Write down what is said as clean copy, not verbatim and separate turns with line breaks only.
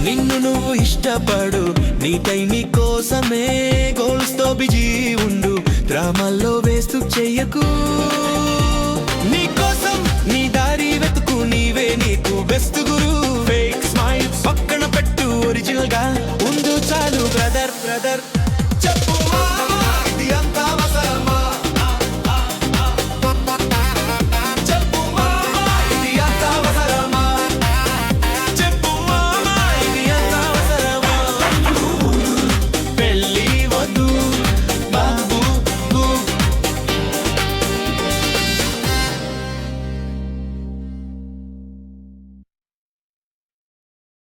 నిన్ను నువ్వు ఇష్టపడు, నీ టైం నీ కోసమే. గోల్స్ తో బిజీ ఉండు, డ్రామాల్లో వేస్తూ చెయ్యకు. నీ కోసం నీ దారి వెతుకు, నీవే నీకు బెస్ట్ గురు. Fake smile